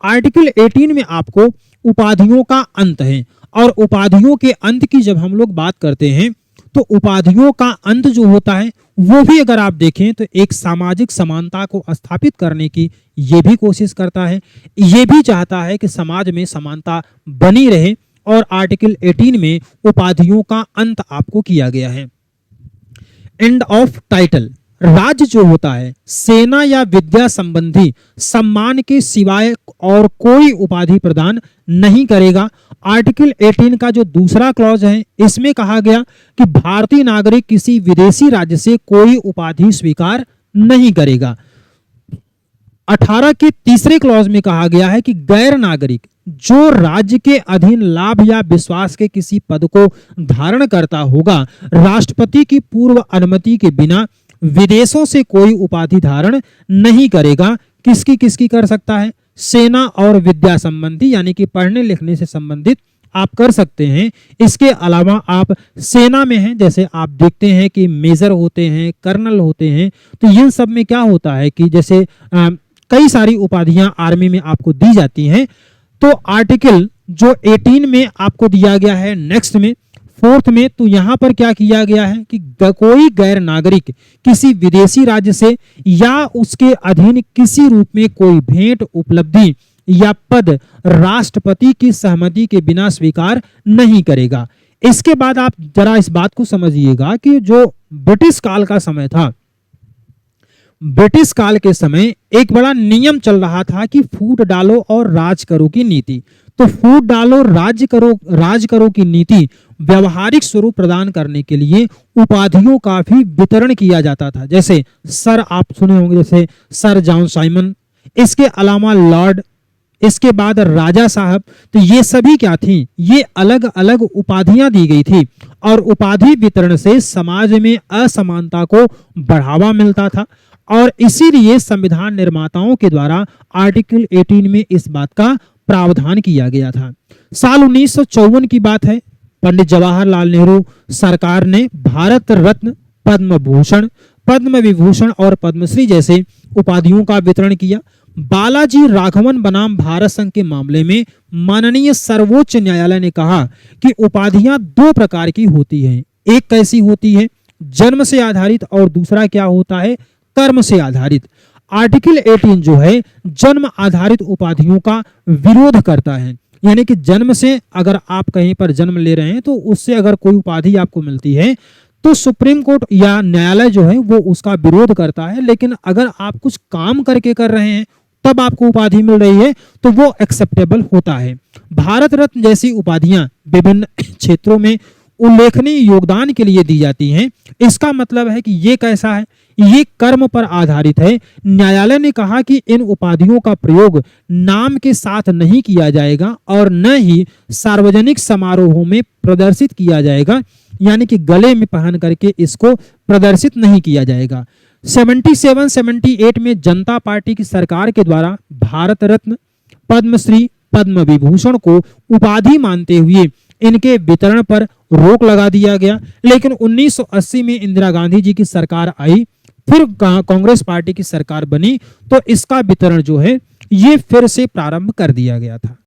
Article 18 में आपको उपाधियों का अंत है, और उपाधियों के अंत की जब हम लोग बात करते हैं तो उपाधियों का अंत जो होता है वो भी अगर आप देखें तो एक सामाजिक समानता को स्थापित करने की ये भी कोशिश करता है, ये भी चाहता है कि समाज में समानता बनी रहे, और आर्टिकल 18 में उपाधियों का अंत आपको किया गया है। एंड ऑफ टाइटल, राज्य जो होता है सेना या विद्या संबंधी सम्मान के सिवाय और कोई उपाधि प्रदान नहीं करेगा। आर्टिकल 18 का जो दूसरा क्लॉज है इसमें कहा गया कि भारतीय नागरिक किसी विदेशी राज्य से कोई उपाधि स्वीकार नहीं करेगा। 18 के तीसरे क्लॉज में कहा गया है कि गैर नागरिक जो राज्य के अधीन लाभ या विश्वास के किसी पद को धारण करता होगा, राष्ट्रपति की पूर्व अनुमति के बिना विदेशों से कोई उपाधि धारण नहीं करेगा। किसकी किसकी कर सकता है? सेना और विद्या संबंधी, यानी कि पढ़ने लिखने से संबंधित आप कर सकते हैं। इसके अलावा आप सेना में हैं, जैसे आप देखते हैं कि मेजर होते हैं, कर्नल होते हैं, तो इन सब में क्या होता है कि जैसे कई सारी उपाधियां आर्मी में आपको दी जाती हैं। तो आर्टिकल जो 18 में आपको दिया गया है, नेक्स्ट में 4th में, तो यहां पर क्या किया गया है कि कोई गैर नागरिक किसी विदेशी राज्य से या उसके अधीन किसी रूप में कोई भेंट, उपलब्धि या पद राष्ट्रपति की सहमति के बिना स्वीकार नहीं करेगा। इसके बाद आप जरा इस बात को समझिएगा कि जो ब्रिटिश काल का समय था, ब्रिटिश काल के समय एक बड़ा नियम चल रहा था कि फूट डालो और राज करो की नीति। तो फूट डालो राज करो की नीति व्यवहारिक स्वरूप प्रदान करने के लिए उपाधियों का भी वितरण किया जाता था। जैसे सर आप सुने होंगे, जैसे सर जॉन साइमन, इसके अलावा लॉर्ड, इसके बाद राजा साहब। तो ये सभी क्या थी? ये अलग अलग उपाधियां दी गई थी, और उपाधि वितरण से समाज में असमानता को बढ़ावा मिलता था, और इसीलिए संविधान निर्माताओं के द्वारा आर्टिकल 18 में इस बात का प्रावधान किया गया था। साल 1954 की बात है, पंडित जवाहरलाल नेहरू सरकार ने भारत रत्न, पद्म भूषण, पद्म विभूषण और पद्मश्री जैसे उपाधियों का वितरण किया। बालाजी राघवन बनाम भारत संघ के मामले में माननीय सर्वोच्च न्यायालय ने कहा कि उपाधियां 2 प्रकार की होती हैं। एक कैसी होती है? जन्म से आधारित, और दूसरा क्या होता है? कर्म से आधारित। आर्टिकल 18 जो है जन्म आधारित उपाधियों का विरोध करता है, यानी कि जन्म से अगर आप कहीं पर जन्म ले रहे हैं तो उससे अगर कोई उपाधि आपको मिलती है तो सुप्रीम कोर्ट या न्यायालय जो है वो उसका विरोध करता है। लेकिन अगर आप कुछ काम करके कर रहे हैं तब आपको उपाधि मिल रही है तो वो एक्सेप्टेबल होता है। भारत रत्न जैसी उपाधियां विभिन्न क्षेत्रों में उल्लेखनीय योगदान के लिए दी जाती हैं। इसका मतलब है कि ये कैसा है? ये कर्म पर आधारित है। न्यायालय ने कहा कि इन उपाधियों का प्रयोग नाम के साथ नहीं किया जाएगा और न ही सार्वजनिक समारोहों में प्रदर्शित किया जाएगा, यानी कि गले में पहन करके इसको प्रदर्शित नहीं किया जाएगा। 77-78 में जनता पार्टी की सरकार के द्वारा भारत रत्न, पद्मश्री, पद्म विभूषण को उपाधि मानते हुए इनके वितरण पर रोक लगा दिया गया। लेकिन 1980 में इंदिरा गांधी जी की सरकार आई, फिर कांग्रेस पार्टी की सरकार बनी, तो इसका वितरण जो है ये फिर से प्रारंभ कर दिया गया था।